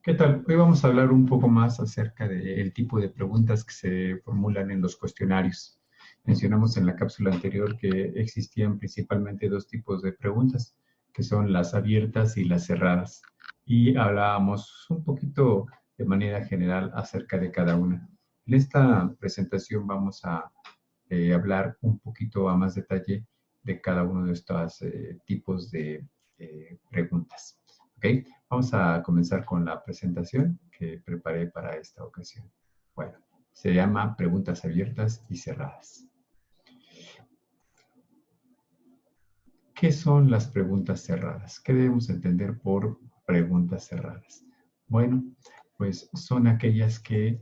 ¿Qué tal? Hoy vamos a hablar un poco más acerca del tipo de preguntas que se formulan en los cuestionarios. Mencionamos en la cápsula anterior que existían principalmente dos tipos de preguntas, que son las abiertas y las cerradas. Y hablábamos un poquito de manera general acerca de cada una. En esta presentación vamos a hablar un poquito a más detalle de cada uno de estos tipos de preguntas. ¿Ok? Vamos a comenzar con la presentación que preparé para esta ocasión. Bueno, se llama preguntas abiertas y cerradas. ¿Qué son las preguntas cerradas? ¿Qué debemos entender por preguntas cerradas? Bueno, pues son aquellas que,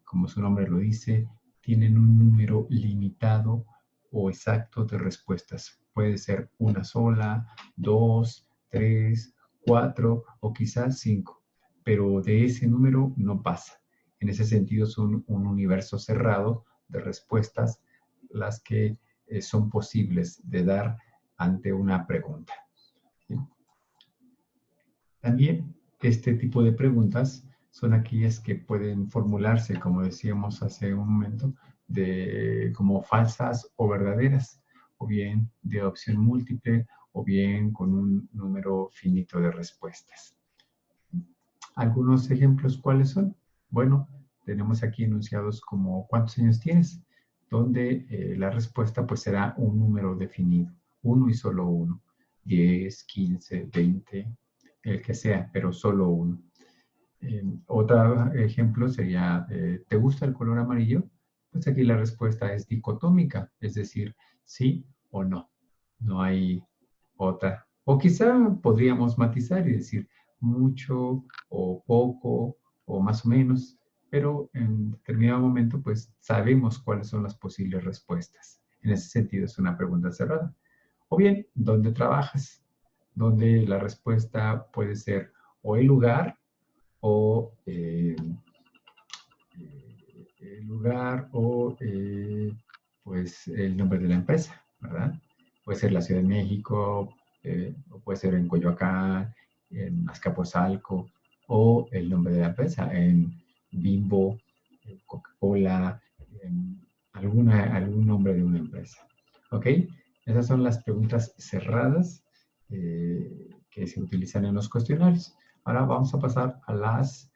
como su nombre lo dice, tienen un número limitado o exacto de respuestas. Puede ser una sola, dos, tres, cuatro o quizás cinco, pero de ese número no pasa. En ese sentido son un universo cerrado de respuestas las que son posibles de dar ante una pregunta. ¿Sí? También este tipo de preguntas son aquellas que pueden formularse, como decíamos hace un momento, como falsas o verdaderas, o bien de opción múltiple, o bien con un número finito de respuestas. Algunos ejemplos, ¿cuáles son? Bueno, tenemos aquí enunciados como ¿cuántos años tienes? Donde la respuesta pues será un número definido, uno y solo uno, 10, 15, 20, el que sea, pero solo uno. Otro ejemplo sería, ¿te gusta el color amarillo? Pues aquí la respuesta es dicotómica, es decir, sí o no. No hay otra. O quizá podríamos matizar y decir mucho o poco o más o menos, pero en determinado momento pues sabemos cuáles son las posibles respuestas. En ese sentido es una pregunta cerrada. O bien, ¿dónde trabajas? Donde la respuesta puede ser o el lugar o el lugar o pues el nombre de la empresa, ¿verdad? Puede ser la Ciudad de México, o puede ser en Coyoacán, en Azcapotzalco, o el nombre de la empresa, en Bimbo, Coca-Cola, algún nombre de una empresa. ¿Ok? Esas son las preguntas cerradas que se utilizan en los cuestionarios. Ahora vamos a pasar a las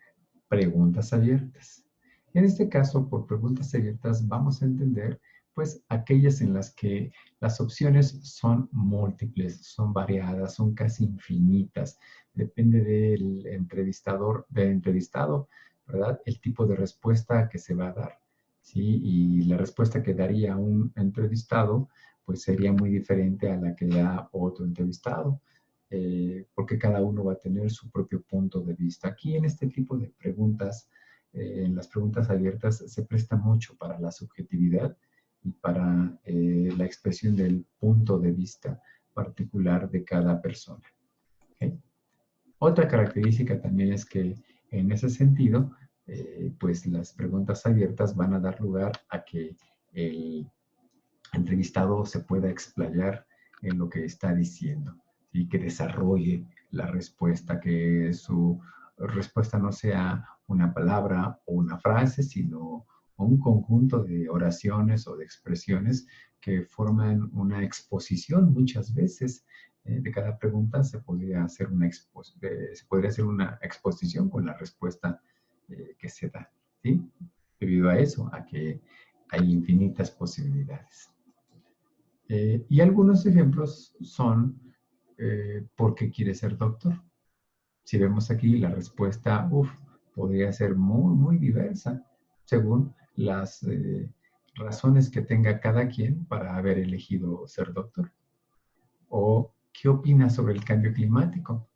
preguntas abiertas. En este caso, por preguntas abiertas, vamos a entender pues aquellas en las que las opciones son múltiples, son variadas, son casi infinitas. Depende del entrevistado, ¿verdad? El tipo de respuesta que se va a dar, ¿sí? Y la respuesta que daría un entrevistado, pues sería muy diferente a la que da otro entrevistado. Porque cada uno va a tener su propio punto de vista. Aquí en este tipo de preguntas, en las preguntas abiertas, se presta mucho para la subjetividad y para la expresión del punto de vista particular de cada persona. ¿Okay? Otra característica también es que en ese sentido, pues las preguntas abiertas van a dar lugar a que el entrevistado se pueda explayar en lo que está diciendo y que desarrolle la respuesta, que su respuesta no sea una palabra o una frase, sino un conjunto de oraciones o de expresiones que forman una exposición muchas veces. De cada pregunta se podría hacer una exposición con la respuesta que se da, ¿sí? Debido a eso, a que hay infinitas posibilidades. Y algunos ejemplos son ¿por qué quiere ser doctor? Si vemos aquí la respuesta, podría ser muy, muy diversa según las razones que tenga cada quien para haber elegido ser doctor. ¿O qué opina sobre el cambio climático?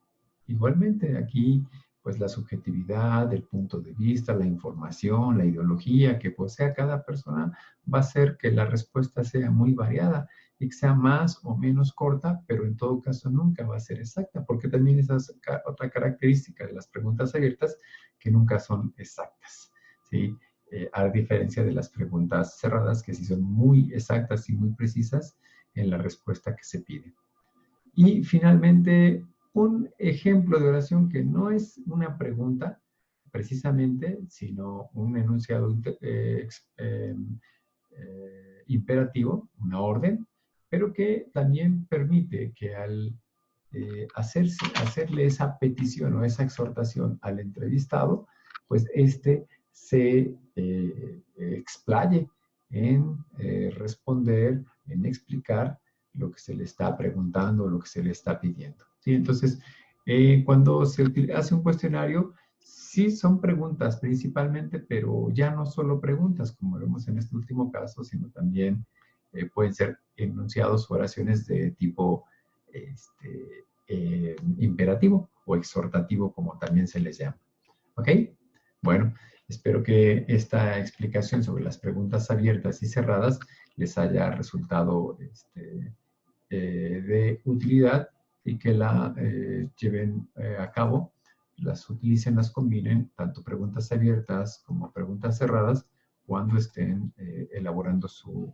Igualmente, aquí, pues la subjetividad, el punto de vista, la información, la ideología que posea cada persona va a hacer que la respuesta sea muy variada y que sea más o menos corta, pero en todo caso nunca va a ser exacta, porque también esa es otra característica de las preguntas abiertas que nunca son exactas, ¿sí? A diferencia de las preguntas cerradas que sí son muy exactas y muy precisas en la respuesta que se pide. Y finalmente, un ejemplo de oración que no es una pregunta precisamente, sino un enunciado imperativo, una orden, pero que también permite que al hacerle esa petición o esa exhortación al entrevistado, pues éste se explaye en responder, en explicar lo que se le está preguntando, lo que se le está pidiendo. ¿Sí? Entonces, cuando se hace un cuestionario, sí son preguntas principalmente, pero ya no solo preguntas, como vemos en este último caso, sino también pueden ser enunciados o oraciones de tipo imperativo o exhortativo, como también se les llama. ¿Ok? Bueno, espero que esta explicación sobre las preguntas abiertas y cerradas les haya resultado de utilidad y que la lleven a cabo, las utilicen, las combinen, tanto preguntas abiertas como preguntas cerradas, cuando estén elaborando su